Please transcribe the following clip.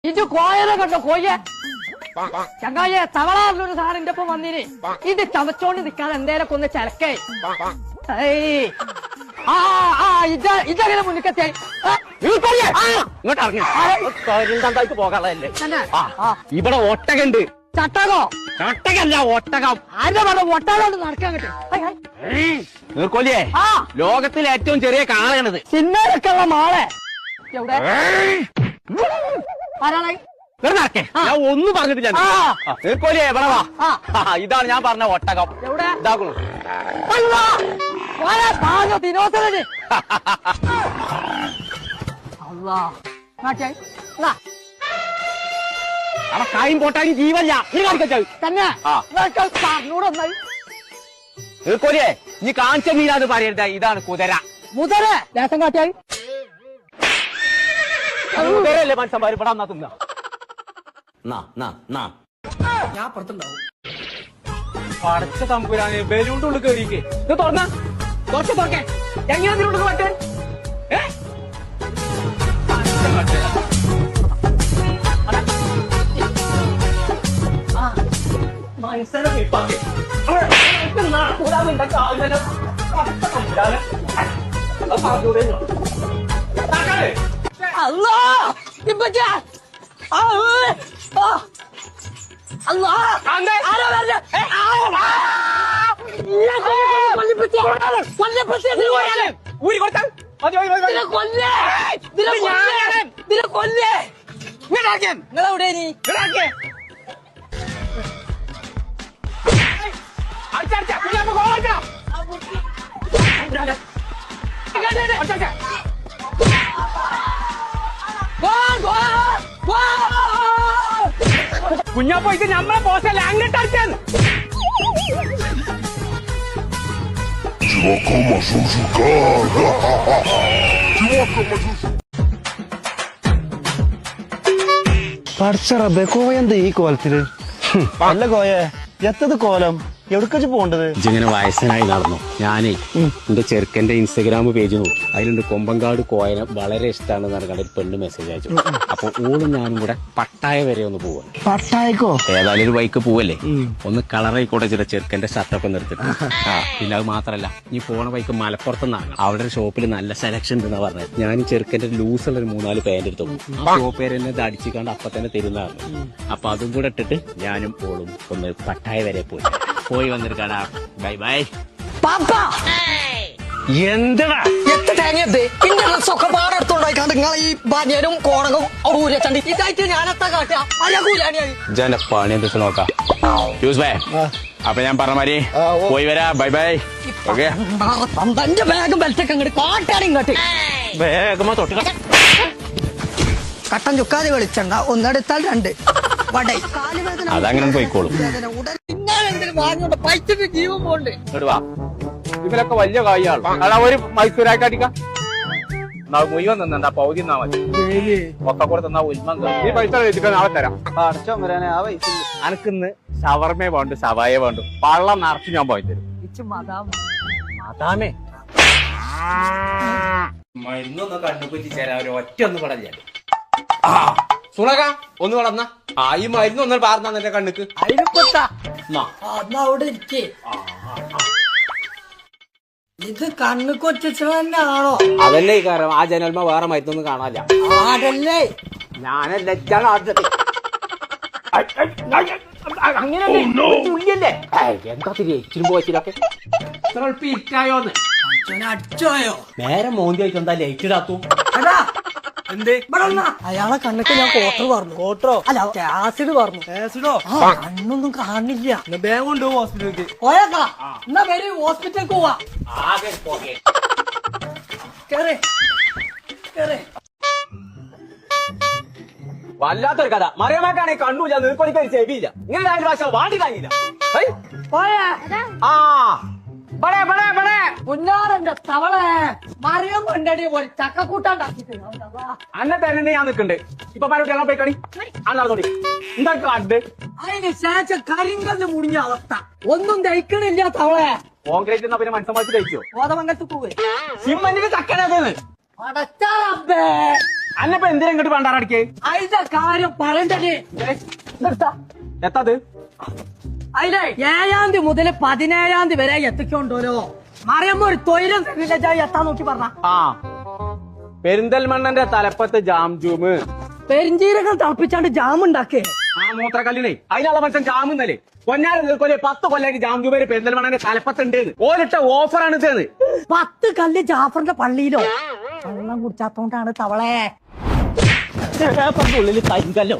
ഇത് കോയനെ കണ്ടോ കോയെ ചങ്ങായെ തവളാറിലൊരു സാധനം എന്റെ ഒപ്പം വന്നിന് ഇത് ചതച്ചോണ്ട് നിൽക്കാതെ എന്തേലൊക്കെ ഒന്ന് ചലക്കേ ഇതങ്ങനെ മുന്നിക്കെത്തി ഇങ്ങോട്ട് ഇറങ്ങി പോകാനുള്ളതല്ലേ ഇവിടെ ഒട്ടകുണ്ട്. ചട്ടകോ? ചട്ടകല്ല, ഒട്ടകം. ആരുടെ പറഞ്ഞ ഒട്ടകോണ്ട് നടക്കാൻ കിട്ടും നീർക്കോലിയെ ലോകത്തിലെ ഏറ്റവും ചെറിയ കാളയാണിത്. സിനിമയിലൊക്കെ ഉള്ള മാളെ എവിടെ ആരാളെ നടക്കേ ഞാൻ ഒന്നും പറഞ്ഞിട്ടില്ല. നീർക്കോലിയെ ഇവിടെ വാ. ഇതാണ് ഞാൻ പറഞ്ഞ ഒട്ടകം. എവിടെ ഇതാക്കണു ദിനോസരന് അവ കായും പോട്ടാനും ജീവല്ല. നീ കാണിക്കോ തന്നെ പറഞ്ഞൂടൊന്നായി നീർക്കോലിയെ നീ കാണിച്ച മീനാന്ന് പറയരുത്. ഇതാണ് കുതിര. മുതര ലേസം കാട്ടിയായി കുതിരല്ലേ മനുഷ്യന്മാർ ഇവിടെ വന്നാ തിന്ന. ഞാൻ പുറത്തുണ്ടാവും. പടച്ച തമ്പുരാനെ ബലൂണിന്റെ ഉള്ളിൽ കയറിക്ക്. ഇത് തുറന്ന തുറക്കെ തുറക്കെ എങ്ങനെ ഉള്ളിൽ പറ്റേ ഊരി കൊടുത്താൽ നിങ്ങളെവിടെ കുഞ്ഞാപ്പോ ഇത് നമ്മളെ പോസ്റ്റല്ല അങ്ങോട്ട് അടിച്ചാൽ പഠിച്ചറബേ കോയെന്ത് ഈ കോലത്തില് അല്ല കോയെ എത്തത് കോലം എവിടേക്കാ പോണ്ടത്? ഇങ്ങനെ വയസ്സനായി നടന്നു. ഞാനേ എന്റെ ചെറുക്കന്റെ ഇൻസ്റ്റഗ്രാം പേജ് നോക്കി. അതിലുണ്ട് കൊമ്പങ്കാട് കോയനെ വളരെ ഇഷ്ടമാണെന്ന് പറഞ്ഞാൽ ഒരു പെണ്ണ് മെസ്സേജ് അയച്ചു. അപ്പൊ ഓളും ഞാനും കൂടെ പട്ടായ വരെ ഒന്ന് പോവാ. പട്ടായക്കോ? ഏതായാലും ഒരു ബൈക്ക് പോവല്ലേ, ഒന്ന് കളറായിക്കോട്ടെ ചില ചെറുക്കന്റെ ഷർട്ടൊക്കെ നിർത്തിട്ട്. പിന്നെ അത് മാത്രല്ല, നീ പോണ ബൈക്ക് മലപ്പുറത്തുനിന്നാണ്. അവിടെ ഒരു ഷോപ്പിൽ നല്ല സെലക്ഷൻ ഉണ്ടെന്നാ പറഞ്ഞത്. ഞാൻ ചെറുക്കന്റെ ലൂസുള്ള ഒരു 3-4 പാന്റ് എടുത്തു. ആ ഷോപ്പേര് എന്നെ ഇത് അടിച്ചിക്കാണ്ട് അപ്പൊ തന്നെ തരുന്നതാണ്. അപ്പൊ അതും കൂടെ ഇട്ടിട്ട് ഞാനും ഓളും ഒന്ന് പട്ടായ വരെ പോയി വന്നിരിക്കാടാ. Bye bye. എന്താ എത്ര തേങ്ങയത് ഇന്റെ ഡ്രസ്സൊക്കെ പാടെടുത്തോണ്ടായിക്കാണ്ട് നിങ്ങൾ ഈ ബനിയനും കോണകും ഊരച്ചണ്ടി ഇതായിട്ട് ഞാനെത്താ കാട്ടുക അരകൂലാണിയായി ജനപ്പാണി എന്ത് നോക്കാം. അപ്പൊ ഞാൻ പറഞ്ഞ മാതിരി പോയി വരാ. Bye bye. ഓക്കെ, തന്റെ ബാഗും ബെൽറ്റൊക്കെ അങ്ങോട്ട് കാട്ടാണ് ഇങ്ങോട്ട് വേഗമാ തൊട്ട് കട്ടൻ ചുക്കാതെ വെളിച്ചണ്ട ഒന്നെടുത്താൽ 2 വടൈ അതങ്ങനെ പോയിക്കോളും. വാങ്ങോണ്ട് പൈച്ചിട്ട് ജീവൻ പോണ്ട്. ഇവരൊക്കെ വലിയ കായാണ്. അതാ ഒരു മൈസൂരാക്കടിക്ക മുഴുവൻ തന്നാ പൗതി തന്നാ മതി. ഒക്കെ കൂടെ തന്നാ ഉൽമം. ഈ പൈസ വെച്ചിട്ട് നാളെ തരാം. അനക്കിന്ന് ഷവർമേ വേണ്ടു, സവായ വേണ്ടു, പള്ളം നിറച്ച് ഞാൻ പോയി തരും. അതാമേ മരുന്നൊന്ന് കണ്ടുപിടിച്ച് ചേരാ. ഒരു ഒറ്റ ഒന്ന് പടഞ്ഞ സുണക ഒന്ന് വളർന്ന ഈ മരുന്ന് ഒന്ന് പാർന്നാ എന്റെ കണ്ണുക്ക്. അവിടെ ഇരിക്കേ ഇത് കണ്ണു കൊച്ചു തന്നെയാണോ? അതല്ലേ ഈ കാരണം. ആ ജനൽമ വേറെ മരുന്നൊന്നും കാണാനില്ല. ആടല്ലേ ഞാനല്ല അങ്ങനെ തുള്ളിയല്ലേ. എന്താ തിരി എച്ചിലും പോയച്ചിലൊക്കെ ഇറ്റായോന്ന് അടിച്ചോയോ? നേരെ മോന്തി ആയിട്ട് എന്താ ലൈറ്റ് ഇടാത്തു? അതാ എന്ത് അയാളെ കണ്ണൊക്കെ ഞാൻ കോട്ടർ പറഞ്ഞു. കോട്ടറോ? അല്ല ആസിഡ് പറഞ്ഞു. ആസിഡോ? കണ്ണൊന്നും കാണില്ല. വേഗം കൊണ്ടുപോകും ഹോസ്പിറ്റലിലേക്ക്. പോയേക്കാ എന്നാ വരെ ഹോസ്പിറ്റലിലേക്ക് പോവാ. വല്ലാത്തൊരു കഥ. മറിയമ്മക്കാണെങ്കിൽ കണ്ണൂല്ല, നീർക്കൊലിക്കൊരു ചെവിയില്ല. ഇങ്ങനെ രണ്ട് ഭാഷ വാണ്ടി കാണില്ല. പുന്നാറന്റെ തവളെ മറിയം കൊണ്ടടി ഒരു ചക്കക്കൂട്ടാണ്ടാക്കിട്ട് അന്നെ തന്നെ ഞാൻ നിൽക്കുന്നുണ്ട്. ഇപ്പൊ പരോട്ട് ഞങ്ങൾ പോയിക്കണി അന്നോടി എന്താ കണ്ട് അതിന് ശേഷം കരിങ്കല്ല് മുടിഞ്ഞ അവസ്ഥ. ഒന്നും ദഹിക്കണില്ല തവളെ. കോൺക്രീറ്റ് എന്നാ പിന്നെ മനസ്സമാക്കി കഴിച്ചോ? കോതമംഗലത്ത് പോവേ സിമ്മന്റിന് ചക്കനേന്ന് അടച്ചാറേ അന്നപ്പോ എന്തിനാ ഇങ്ങോട്ട് പണ്ടാറടിക്കേ? അതിന്റെ കാര്യം പറയണ്ടേ. എത്തത്? അതിലെ 7-ാം തീയതി മുതൽ 17-ാം തീയതി വരെ എത്തിക്കൊണ്ടോലോ. മറിയമ്മ ഒരു തൊഴിലും എത്താൻ നോക്കി പറഞ്ഞ. ആ, പെരിന്തൽമണ്ണന്റെ തലപ്പത്ത് ജാംജൂമ്. പെരിഞ്ചീരകം തിളപ്പിച്ചാണ്ട് ജാം ഉണ്ടാക്കേ. ആ മൂത്രക്കല്ലിനെ അതിനുള്ള മനുഷ്യൻ ജാമെന്നല്ലേ. പൊന്നാരം 10 കൊല്ലായിട്ട് ജാംജൂമേര് പെരിന്തൽമണ്ണന്റെ തലപ്പത്തുണ്ട്. ഓലിട്ട ഓഫറാണ് ഇതെന്ന്. 10 കല്ല് ജാഫറിന്റെ പള്ളിയിലോ. വെള്ളം കുടിച്ചാത്തോണ്ടാണ് തവളെ. ഉള്ളിൽ കരിങ്കല്ലോ.